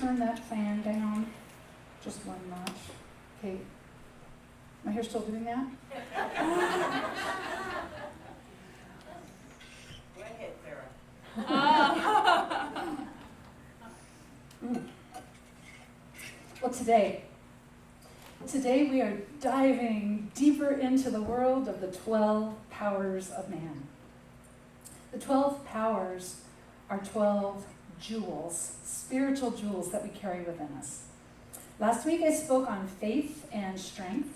turn that fan down just one notch? Okay. My hair still doing that? Go ahead, Sarah. Well, today we are diving deeper into the world of the 12 powers of man. The 12 powers are 12 jewels, spiritual jewels that we carry within us. Last week I spoke on faith and strength.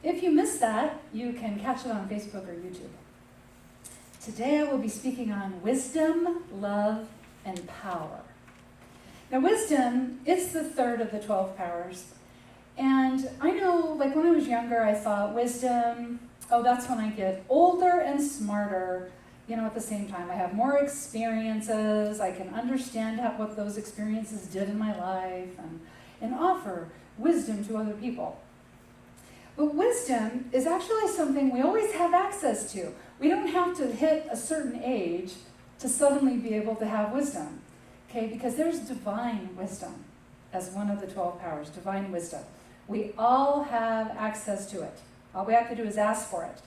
If you missed that, you can catch it on Facebook or YouTube. Today I will be speaking on wisdom, love, and power. Now wisdom, it's the third of the 12 powers. And I know, like when I was younger, I thought wisdom, that's when I get older and smarter, at the same time. I have more experiences, I can understand what those experiences did in my life, and offer wisdom to other people. But wisdom is actually something we always have access to. We don't have to hit a certain age to suddenly be able to have wisdom, okay? Because there's divine wisdom as one of the 12 powers, divine wisdom. We all have access to it. All we have to do is ask for it.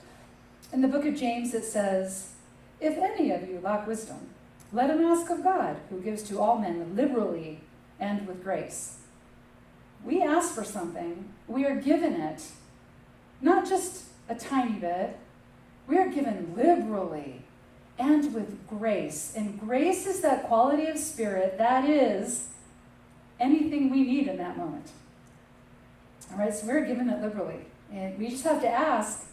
In the book of James, it says, "If any of you lack wisdom, let him ask of God, who gives to all men liberally and with grace." We ask for something, we are given it, not just a tiny bit, we are given liberally and with grace. And grace is that quality of spirit that is anything we need in that moment. All right, so we're given it liberally. And we just have to ask,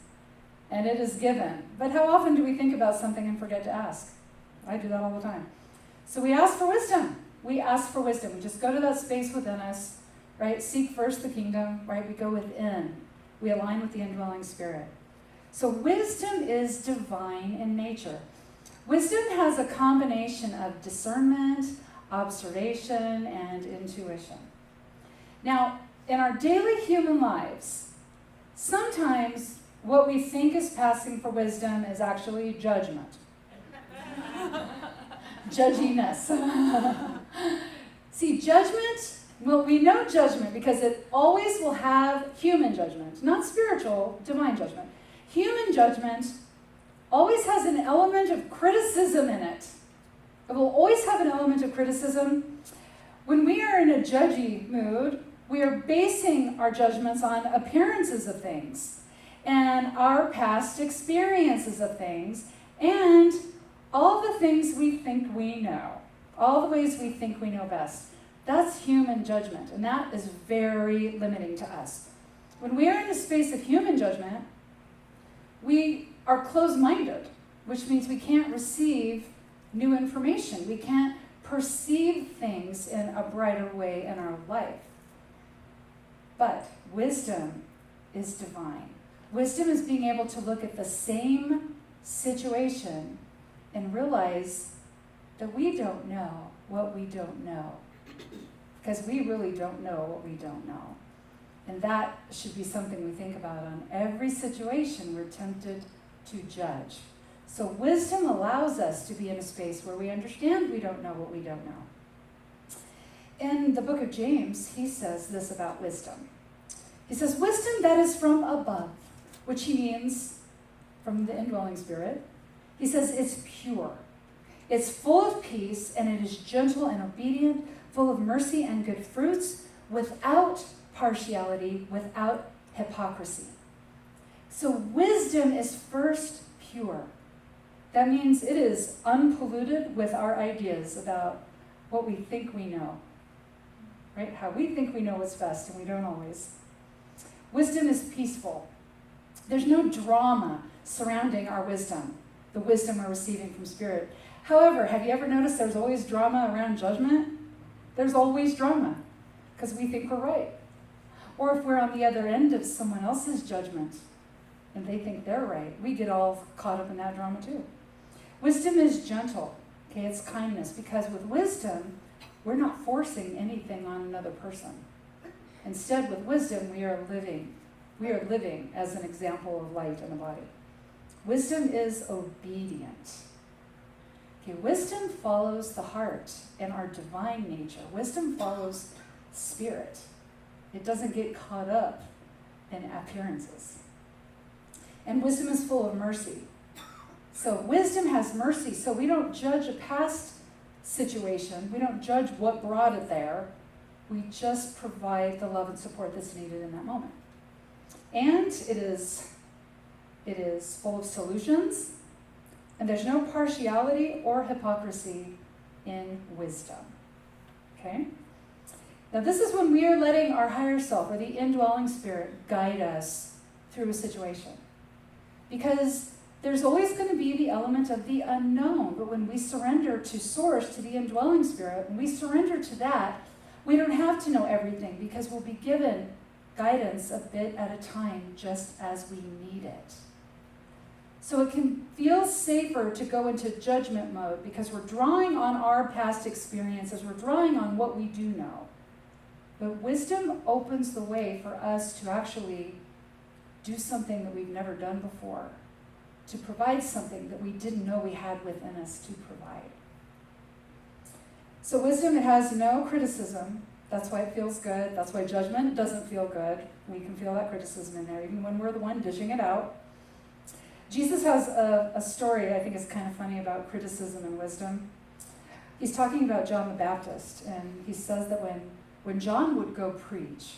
and it is given. But how often do we think about something and forget to ask? I do that all the time. So we ask for wisdom. We ask for wisdom. We just go to that space within us, right? Seek first the kingdom, right? We go within. We align with the indwelling spirit. So wisdom is divine in nature. Wisdom has a combination of discernment, observation, and intuition. Now, in our daily human lives, sometimes what we think is passing for wisdom is actually judgment. Judginess. See, judgment, well, we know judgment because it always will have human judgment, not spiritual, divine judgment. Human judgment always has an element of criticism in it. It will always have an element of criticism. When we are in a judgy mood, we are basing our judgments on appearances of things and our past experiences of things and all the things we think we know, all the ways we think we know best. That's human judgment, and that is very limiting to us. When we are in a space of human judgment, we are closed-minded, which means we can't receive new information. We can't perceive things in a brighter way in our life. But wisdom is divine. Wisdom is being able to look at the same situation and realize that we don't know what we don't know. Because we really don't know what we don't know. And that should be something we think about on every situation we're tempted to judge. So wisdom allows us to be in a space where we understand we don't know what we don't know. In the book of James, he says this about wisdom. He says, wisdom that is from above, which he means from the indwelling spirit. He says it's pure. It's full of peace, and it is gentle and obedient, full of mercy and good fruits, without partiality, without hypocrisy. So wisdom is first pure. That means it is unpolluted with our ideas about what we think we know, right? How we think we know what's best, and we don't always. Wisdom is peaceful. There's no drama surrounding our wisdom, the wisdom we're receiving from Spirit. However, have you ever noticed there's always drama around judgment? There's always drama, because we think we're right. Or if we're on the other end of someone else's judgment, and they think they're right, we get all caught up in that drama too. Wisdom is gentle, okay? It's kindness, because with wisdom, we're not forcing anything on another person. Instead, with wisdom, we are living as an example of light in the body. Wisdom is obedient. Okay, wisdom follows the heart and our divine nature. Wisdom follows spirit. It doesn't get caught up in appearances. And wisdom is full of mercy. So wisdom has mercy, so we don't judge a past situation. We don't judge what brought it there. We just provide the love and support that's needed in that moment. And it is full of solutions, and there's no partiality or hypocrisy in wisdom. Okay? Now this is when we are letting our higher self, or the indwelling spirit, guide us through a situation. Because there's always going to be the element of the unknown, but when we surrender to Source, to the indwelling spirit, when we surrender to that, we don't have to know everything, because we'll be given guidance a bit at a time, just as we need it. So it can feel safer to go into judgment mode, because we're drawing on our past experiences, we're drawing on what we do know. But wisdom opens the way for us to actually do something that we've never done before, to provide something that we didn't know we had within us to provide. So wisdom, it has no criticism. That's why it feels good. That's why judgment doesn't feel good. We can feel that criticism in there, even when we're the one dishing it out. Jesus has a story I think is kind of funny about criticism and wisdom. He's talking about John the Baptist, and he says that when John would go preach,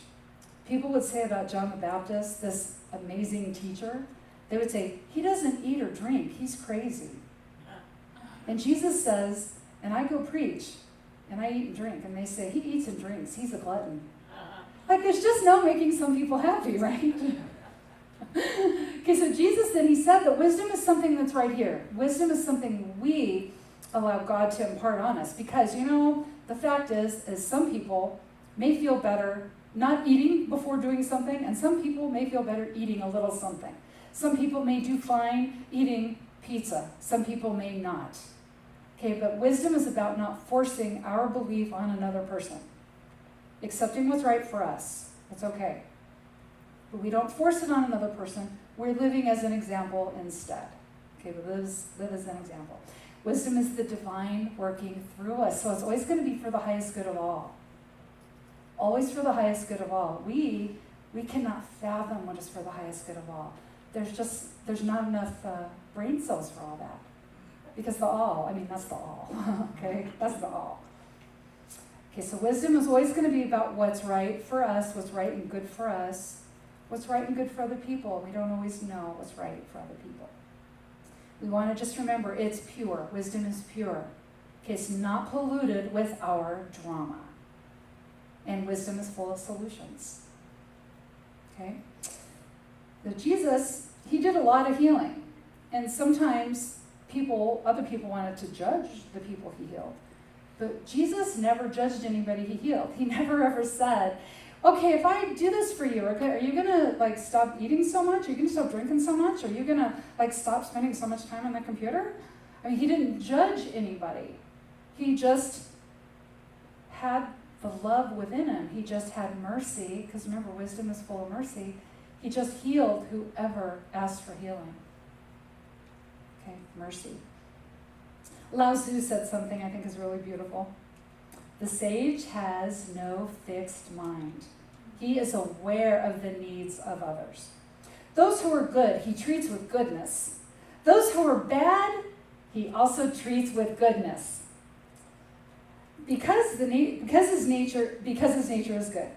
people would say about John the Baptist, this amazing teacher, they would say, he doesn't eat or drink, he's crazy. And Jesus says, and I go preach, and I eat and drink, and they say, he eats and drinks, he's a glutton. Like, there's just no making some people happy, right? Okay, so Jesus then, he said that wisdom is something that's right here. Wisdom is something we allow God to impart on us, because, the fact is some people may feel better not eating before doing something, and some people may feel better eating a little something. Some people may do fine eating pizza. Some people may not. Okay, but wisdom is about not forcing our belief on another person. Accepting what's right for us. It's okay. But we don't force it on another person. We're living as an example instead. Okay, but live as an example. Wisdom is the divine working through us. So it's always going to be for the highest good of all. Always for the highest good of all. We cannot fathom what is for the highest good of all. There's not enough brain cells for all that. Because the all, that's the all. Okay, that's the all. Okay, so wisdom is always going to be about what's right for us, what's right and good for us, what's right and good for other people. We don't always know what's right for other people. We want to just remember it's pure. Wisdom is pure. Okay, it's not polluted with our drama. And wisdom is full of solutions. Okay? So Jesus, he did a lot of healing. And sometimes other people wanted to judge the people he healed. But Jesus never judged anybody he healed. He never ever said, okay, if I do this for you, okay, are you going to stop eating so much? Are you going to stop drinking so much? Are you going to stop spending so much time on the computer? He didn't judge anybody. He just had the love within him. He just had mercy, because remember, wisdom is full of mercy. He just healed whoever asked for healing. Okay, mercy. Lao Tzu said something I think is really beautiful. The sage has no fixed mind. He is aware of the needs of others. Those who are good, he treats with goodness. Those who are bad, he also treats with goodness. Because his nature is good.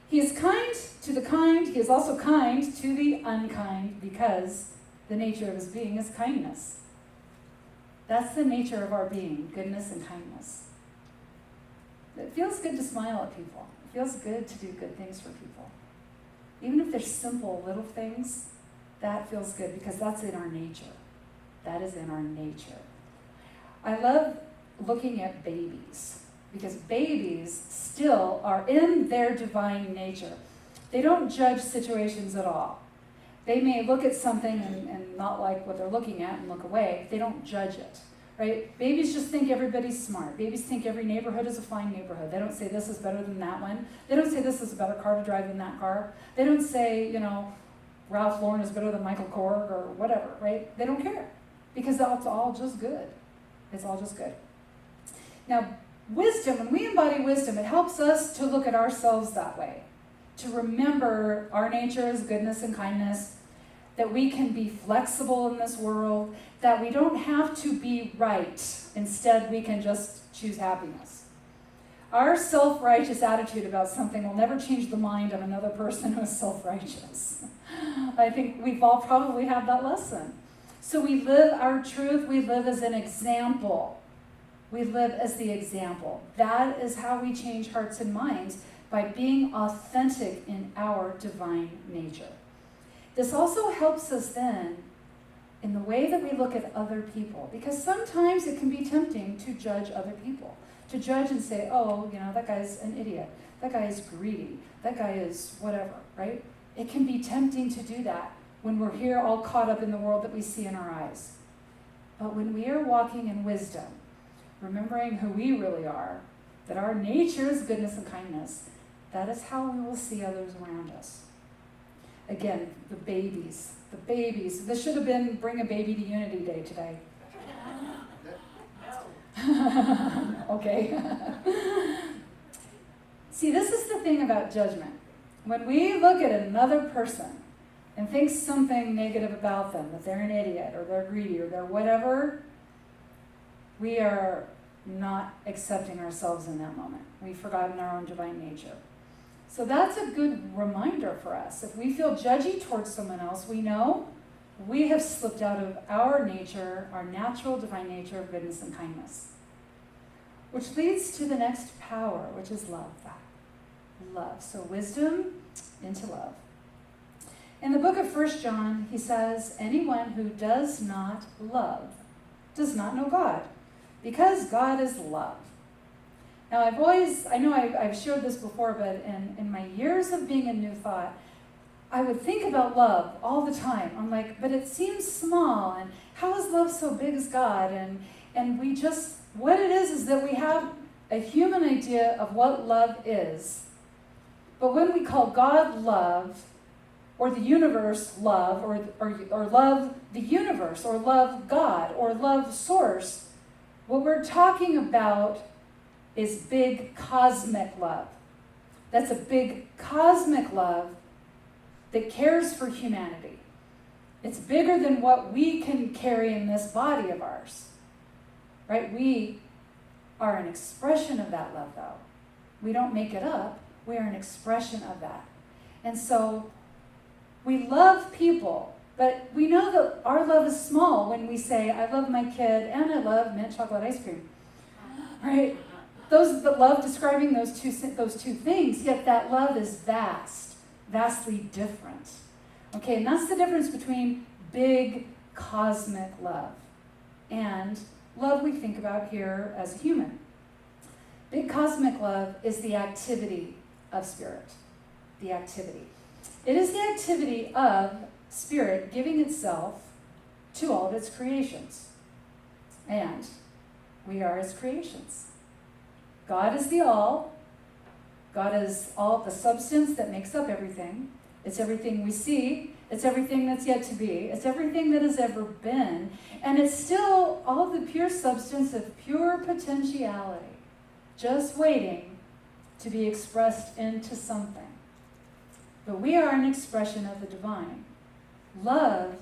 He is kind to the kind. He is also kind to the unkind, because the nature of his being is kindness. That's the nature of our being, goodness and kindness. It feels good to smile at people. It feels good to do good things for people. Even if they're simple little things, that feels good, because that's in our nature. That is in our nature. I love looking at babies, because babies still are in their divine nature. They don't judge situations at all. They may look at something and not like what they're looking at and look away. They don't judge it, right? Babies just think everybody's smart. Babies think every neighborhood is a fine neighborhood. They don't say this is better than that one. They don't say this is a better car to drive than that car. They don't say, Ralph Lauren is better than Michael Kors or whatever, right? They don't care, because it's all just good. It's all just good. Now, wisdom, when we embody wisdom, it helps us to look at ourselves that way, to remember our nature is goodness and kindness, that we can be flexible in this world, that we don't have to be right. Instead, we can just choose happiness. Our self-righteous attitude about something will never change the mind of another person who is self-righteous. I think we've all probably had that lesson. So we live our truth, we live as an example. We live as the example. That is how we change hearts and minds, by being authentic in our divine nature. This also helps us then in the way that we look at other people, because sometimes it can be tempting to judge other people, to judge and say, oh, that guy's an idiot, that guy is greedy, that guy is whatever, right? It can be tempting to do that when we're here all caught up in the world that we see in our eyes. But when we are walking in wisdom, remembering who we really are, that our nature is goodness and kindness, that is how we will see others around us. Again, the babies. This should have been Bring a Baby to Unity Day today. Okay. See, this is the thing about judgment. When we look at another person and think something negative about them, that they're an idiot or they're greedy or they're whatever, we are not accepting ourselves in that moment. We've forgotten our own divine nature. So that's a good reminder for us. If we feel judgy towards someone else, we know we have slipped out of our nature, our natural divine nature of goodness and kindness. Which leads to the next power, which is love. Love. So wisdom into love. In the book of 1 John, he says, anyone who does not love does not know God, because God is love. Now, I've shared this before, but in my years of being in New Thought, I would think about love all the time. I'm like, but it seems small, and how is love so big as God? And we just, what it is that we have a human idea of what love is. But when we call God love, or the universe love, or love the universe, or love God, or love source, what we're talking about is big cosmic love. That's a big cosmic love that cares for humanity. It's bigger than what we can carry in this body of ours, right? We are an expression of that love, though. We don't make it up. We are an expression of that. And so we love people, but we know that our love is small when we say, I love my kid and I love mint chocolate ice cream, right? The love describing those two things, yet that love is vastly different. Okay, and that's the difference between big cosmic love and love we think about here as a human. Big cosmic love is the activity of spirit. The activity. It is the activity of spirit giving itself to all of its creations. And we are its creations. God is the all. God is all the substance that makes up everything. It's everything we see. It's everything that's yet to be. It's everything that has ever been. And it's still all the pure substance of pure potentiality, just waiting to be expressed into something. But we are an expression of the divine. Love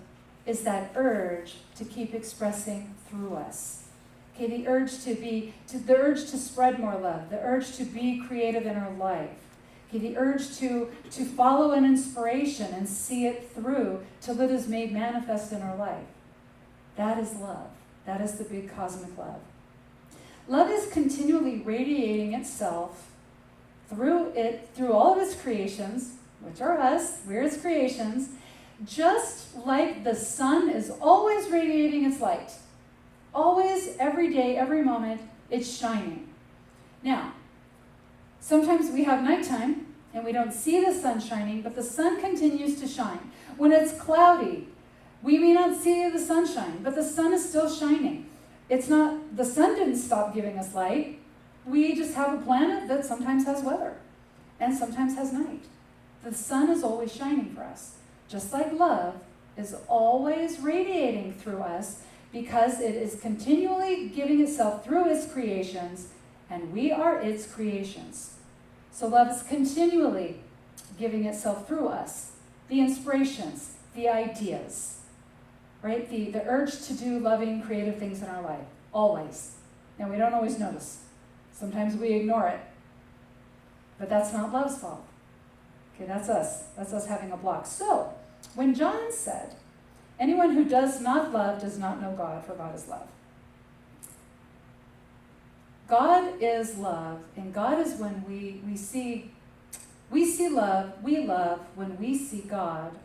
is that urge to keep expressing through us. Okay, the urge to spread more love, the urge to be creative in our life. Okay, the urge to follow an inspiration and see it through till it is made manifest in our life. That is love. That is the big cosmic love. Love is continually radiating itself through all of its creations, which are us, we're its creations, just like the sun is always radiating its light. Always, every day, every moment, it's shining. Now, sometimes we have nighttime and we don't see the sun shining, but the sun continues to shine. When it's cloudy, we may not see the sunshine, but the sun is still shining. The sun didn't stop giving us light. We just have a planet that sometimes has weather and sometimes has night. The sun is always shining for us. Just like love is always radiating through us, because it is continually giving itself through its creations, and we are its creations. So love is continually giving itself through us. The inspirations, the ideas, right? The urge to do loving, creative things in our life, always. Now, we don't always notice. Sometimes we ignore it. But that's not love's fault. Okay, that's us. That's us having a block. So, when John said, anyone who does not love does not know God, for God is love. God is love, and God is when we see love, we love when we see God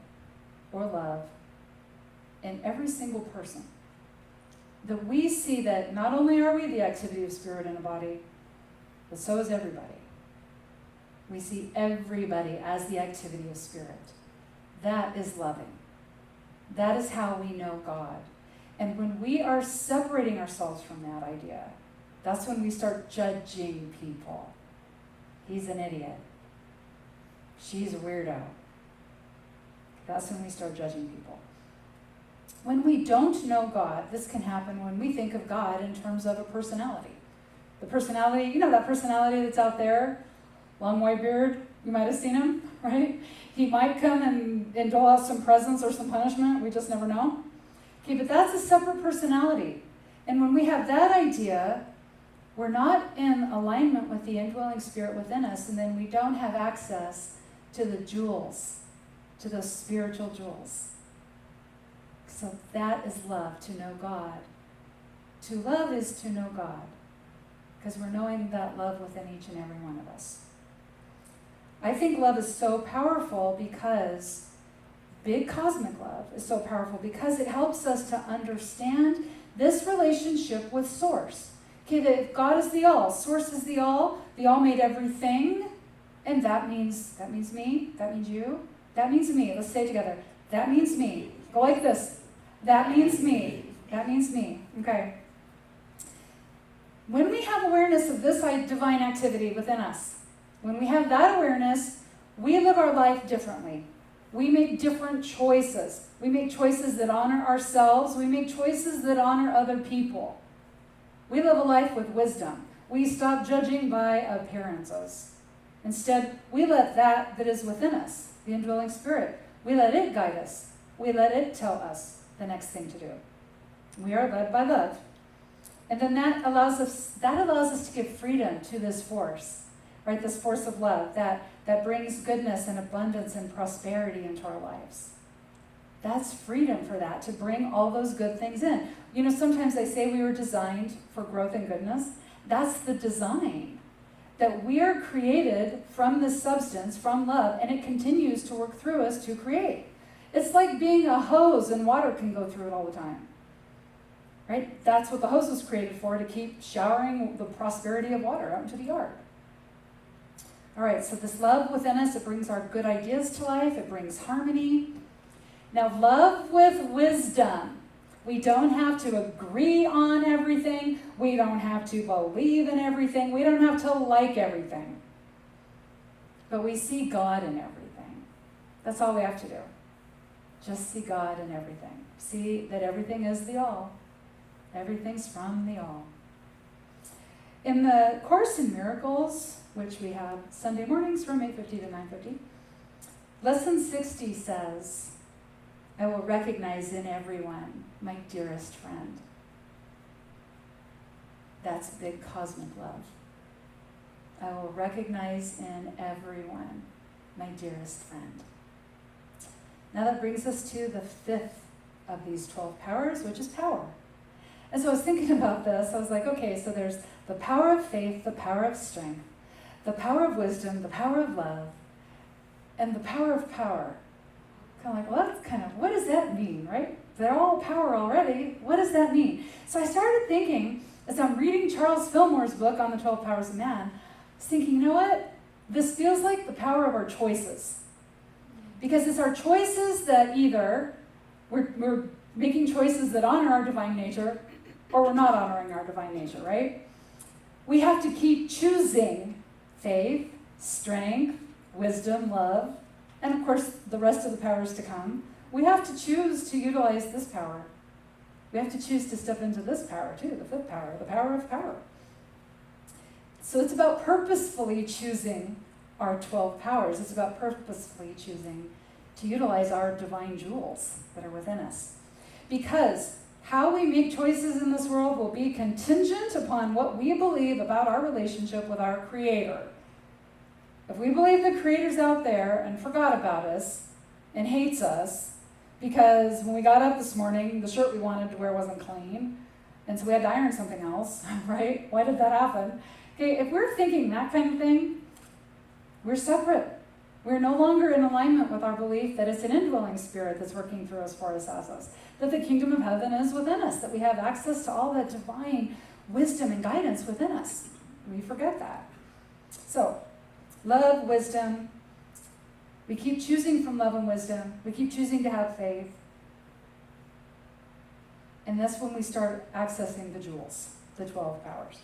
or love in every single person. That we see that not only are we the activity of spirit in a body, but so is everybody. We see everybody as the activity of spirit. That is loving. That is how we know God. And when we are separating ourselves from that idea, that's when we start judging people. He's an idiot. She's a weirdo. That's when we start judging people. When we don't know God, this can happen when we think of God in terms of a personality. The personality, you know that personality that's out there, long white beard, you might have seen him, right? He might come and dole out some presents or some punishment, we just never know. Okay, but that's a separate personality. And when we have that idea, we're not in alignment with the indwelling spirit within us, and then we don't have access to the jewels, to those spiritual jewels. So that is love, to know God. To love is to know God, because we're knowing that love within each and every one of us. I think love is so powerful because big cosmic love is so powerful because it helps us to understand this relationship with Source. Okay, that God is the all, Source is the all made everything, and that means me, that means you, that means me. Let's say it together. That means me. Go like this. That means me. That means me. Okay. When we have awareness of this divine activity within us, when we have that awareness, we live our life differently. We make different choices. We make choices that honor ourselves. We make choices that honor other people. We live a life with wisdom. We stop judging by appearances. Instead, we let that is within us, the indwelling spirit, we let it guide us. We let it tell us the next thing to do. We are led by love. And then that allows us to give freedom to this force, right? This force of love that brings goodness and abundance and prosperity into our lives. That's freedom for that, to bring all those good things in. You know, sometimes they say we were designed for growth and goodness. That's the design. That we are created from this substance, from love, and it continues to work through us to create. It's like being a hose and water can go through it all the time. Right? That's what the hose was created for, to keep showering the prosperity of water out into the yard. All right, so this love within us, it brings our good ideas to life. It brings harmony. Now, love with wisdom. We don't have to agree on everything. We don't have to believe in everything. We don't have to like everything. But we see God in everything. That's all we have to do. Just see God in everything. See that everything is the all. Everything's from the all. In the Course in Miracles, which we have Sunday mornings from 8:50 to 9:50, Lesson 60 says, I will recognize in everyone my dearest friend. That's big cosmic love. I will recognize in everyone my dearest friend. Now that brings us to the fifth of these 12 powers, which is power. And so I was thinking about this. I was like, okay, so there's the power of faith, the power of strength, the power of wisdom, the power of love, and the power of power. Kind of like, well, that's kind of, what does that mean, right? They're all power already. What does that mean? So I started thinking, as I'm reading Charles Fillmore's book on the 12 Powers of Man, I was thinking, you know what? This feels like the power of our choices. Because it's our choices that either we're making choices that honor our divine nature, or we're not honoring our divine nature, right? We have to keep choosing faith, strength, wisdom, love, and of course the rest of the powers to come. We have to choose to utilize this power. we have to choose to step into this power too, the fifth power, the power of power. So it's about purposefully choosing our 12 powers. It's about purposefully choosing to utilize our divine jewels that are within us. Because how we make choices in this world will be contingent upon what we believe about our relationship with our Creator. If we believe the Creator's out there and forgot about us and hates us because when we got up this morning, the shirt we wanted to wear wasn't clean, and so we had to iron something else, right? Why did that happen? Okay, if we're thinking that kind of thing, we're separate. We're no longer in alignment with our belief that it's an indwelling spirit that's working through us, for us, as us, that the kingdom of heaven is within us, that we have access to all that divine wisdom and guidance within us. We forget that. So, love, wisdom. We keep choosing from love and wisdom. We keep choosing to have faith. And that's when we start accessing the jewels, the 12 powers.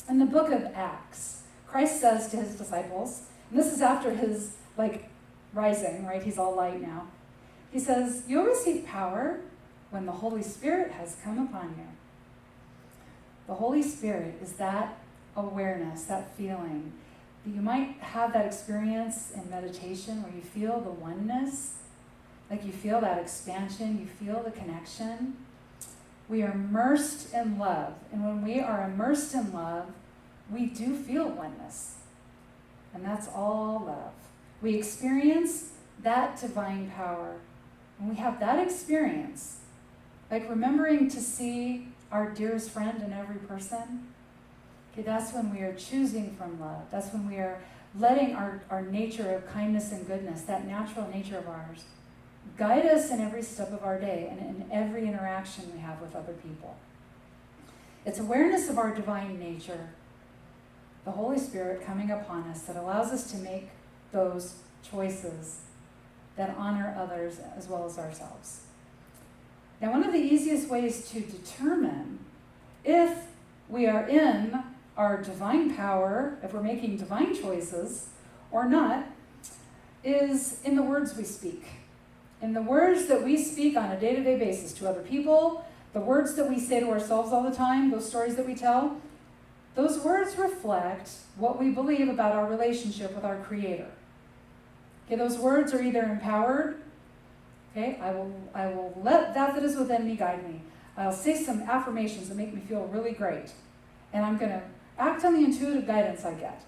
In the book of Acts, Christ says to his disciples, and this is after his rising, right? He's all light now. He says, you'll receive power when the Holy Spirit has come upon you. The Holy Spirit is that awareness, that feeling. You might have that experience in meditation where you feel the oneness, like you feel that expansion, you feel the connection. We are immersed in love. And when we are immersed in love, we do feel oneness. And that's all love. We experience that divine power. When we have that experience, like remembering to see our dearest friend in every person, okay, that's when we are choosing from love. That's when we are letting our nature of kindness and goodness, that natural nature of ours, guide us in every step of our day and in every interaction we have with other people. It's awareness of our divine nature, the Holy Spirit coming upon us, that allows us to make those choices that honor others as well as ourselves. Now, one of the easiest ways to determine if we are in our divine power, if we're making divine choices or not, is in the words we speak. In the words that we speak on a day-to-day basis to other people, the words that we say to ourselves all the time, those stories that we tell, those words reflect what we believe about our relationship with our Creator. Okay, those words are either empowered. Okay, I will let that is within me guide me. I'll say some affirmations that make me feel really great. And I'm going to act on the intuitive guidance I get,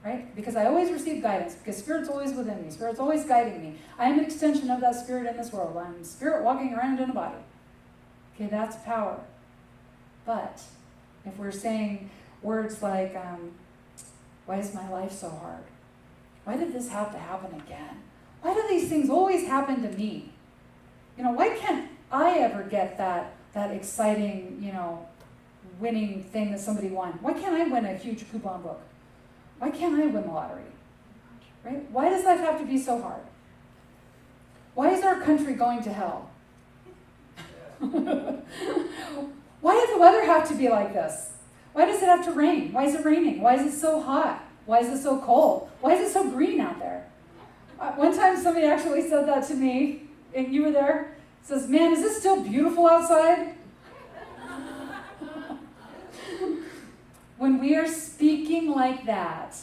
right? Because I always receive guidance, because Spirit's always within me. Spirit's always guiding me. I am an extension of that Spirit in this world. I'm Spirit walking around in a body. Okay, that's power. But if we're saying words like, why is my life so hard? Why did this have to happen again? Why do these things always happen to me? Why can't I ever get that exciting, winning thing that somebody won? Why can't I win a huge coupon book? Why can't I win the lottery? Right? Why does life have to be so hard? Why is our country going to hell? Why does the weather have to be like this? Why does it have to rain? Why is it raining? Why is it so hot? Why is it so cold? Why is it so green out there? One time somebody actually said that to me, and you were there. Says, man, is this still beautiful outside? When we are speaking like that,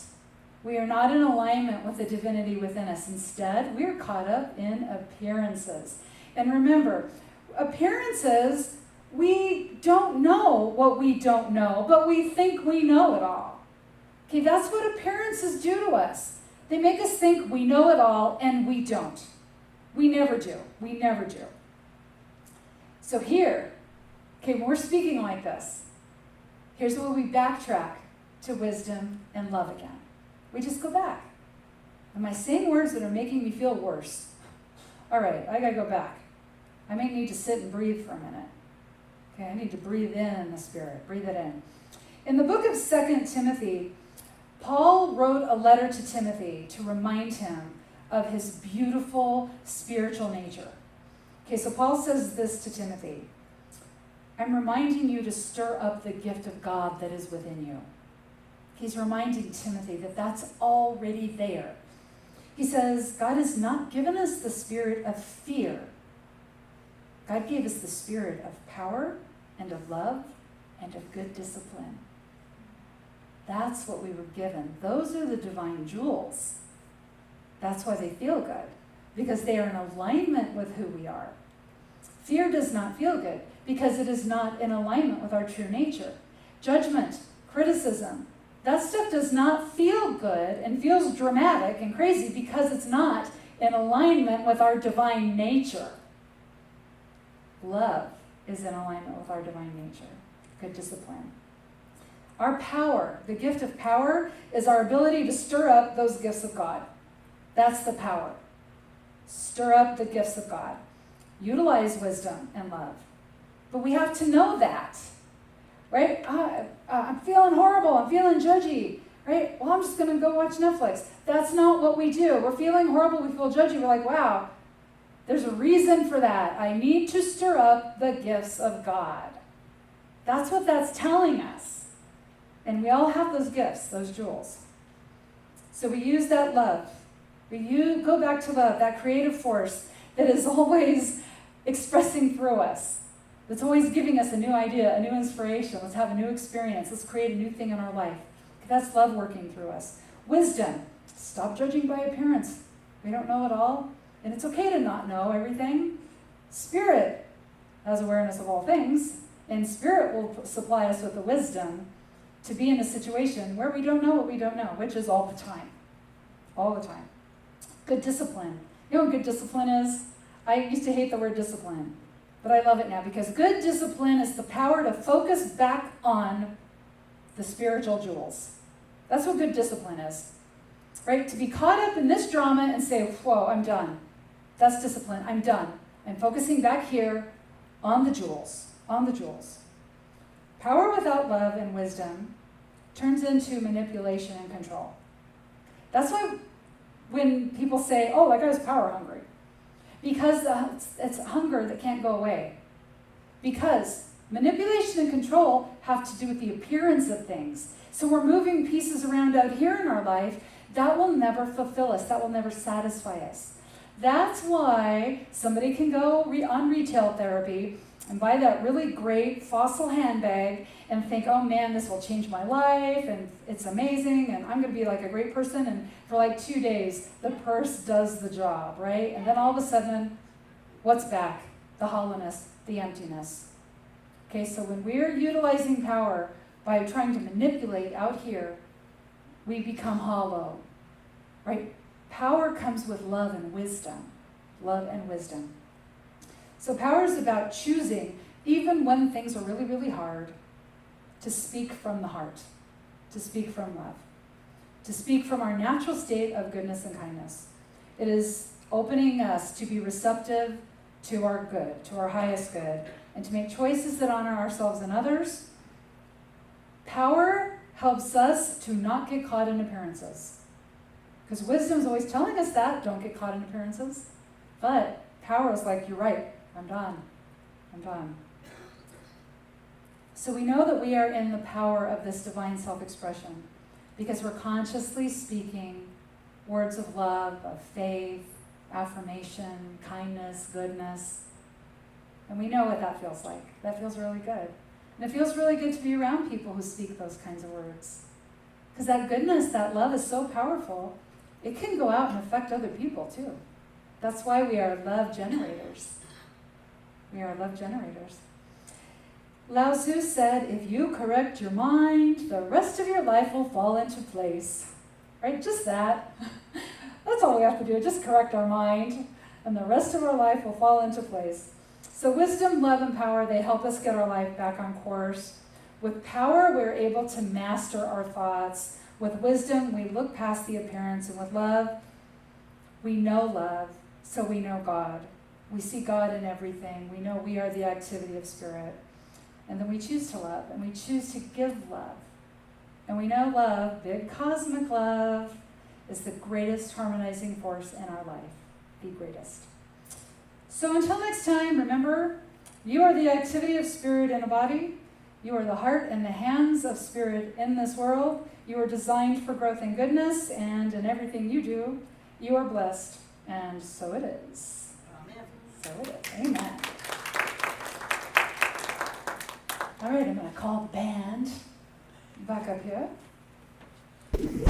we are not in alignment with the divinity within us. Instead, we are caught up in appearances. And remember, appearances, we don't know what we don't know, but we think we know it all. Okay, that's what appearances do to us. They make us think we know it all, and we don't. We never do. We never do. So here, okay, when we're speaking like this, here's where we backtrack to wisdom and love again. We just go back. Am I saying words that are making me feel worse? All right, I gotta go back. I may need to sit and breathe for a minute. Okay, I need to breathe in the Spirit, breathe it in. In the book of 2 Timothy, Paul wrote a letter to Timothy to remind him of his beautiful spiritual nature. Okay, so Paul says this to Timothy. I'm reminding you to stir up the gift of God that is within you. He's reminding Timothy that that's already there. He says, God has not given us the spirit of fear. God gave us the spirit of power and of love, and of good discipline. That's what we were given. Those are the divine jewels. That's why they feel good, because they are in alignment with who we are. Fear does not feel good, because it is not in alignment with our true nature. Judgment, criticism, that stuff does not feel good and feels dramatic and crazy because it's not in alignment with our divine nature. Love is in alignment with our divine nature. Good discipline. Our power, the gift of power, is our ability to stir up those gifts of God. That's the power. Stir up the gifts of God. Utilize wisdom and love. But we have to know that, right? I'm feeling horrible. I'm feeling judgy, right? Well, I'm just going to go watch Netflix. That's not what we do. We're feeling horrible. We feel judgy. We're like, wow, there's a reason for that. I need to stir up the gifts of God. That's what that's telling us. And we all have those gifts, those jewels. So we use that love. We go back to love, that creative force that is always expressing through us. That's always giving us a new idea, a new inspiration. Let's have a new experience. Let's create a new thing in our life. That's love working through us. Wisdom. Stop judging by appearance. We don't know it all. And it's okay to not know everything. Spirit has awareness of all things. And Spirit will supply us with the wisdom to be in a situation where we don't know what we don't know, which is all the time. All the time. Good discipline. You know what good discipline is? I used to hate the word discipline, but I love it now because good discipline is the power to focus back on the spiritual jewels. That's what good discipline is, right? To be caught up in this drama and say, whoa, I'm done. That's discipline. I'm done. I'm focusing back here on the jewels, on the jewels. Power without love and wisdom turns into manipulation and control. That's why when people say, oh, that guy's power hungry, because it's hunger that can't go away. Because manipulation and control have to do with the appearance of things. So we're moving pieces around out here in our life. That will never fulfill us. That will never satisfy us. That's why somebody can go on retail therapy and buy that really great fossil handbag and think, oh man, this will change my life and it's amazing and I'm going to be like a great person. And for like 2 days, the purse does the job, right? And then all of a sudden, what's back? The hollowness, the emptiness. Okay, so when we're utilizing power by trying to manipulate out here, we become hollow, right? Power comes with love and wisdom. Love and wisdom. So power is about choosing, even when things are really, really hard, to speak from the heart, to speak from love, to speak from our natural state of goodness and kindness. It is opening us to be receptive to our good, to our highest good, and to make choices that honor ourselves and others. Power helps us to not get caught in appearances. Because wisdom is always telling us that, don't get caught in appearances. But power is like, you're right, I'm done. I'm done. So we know that we are in the power of this divine self-expression because we're consciously speaking words of love, of faith, affirmation, kindness, goodness. And we know what that feels like. That feels really good. And it feels really good to be around people who speak those kinds of words. Because that goodness, that love is so powerful, it can go out and affect other people too. That's why we are love generators. We are love generaters. Lao Tzu said, if you correct your mind, the rest of your life will fall into place. Right? Just that. That's all we have to do, just correct our mind, and the rest of our life will fall into place. So wisdom, love, and power, they help us get our life back on course. With power, we're able to master our thoughts. With wisdom, we look past the appearance. And with love, we know love, so we know God. We see God in everything. We know we are the activity of Spirit. And then we choose to love, and we choose to give love. And we know love, big cosmic love, is the greatest harmonizing force in our life. The greatest. So until next time, remember, you are the activity of Spirit in a body. You are the heart and the hands of Spirit in this world. You are designed for growth and goodness, and in everything you do, you are blessed. And so it is. Amen. So it is. Amen. All right, I'm going to call the band back up here.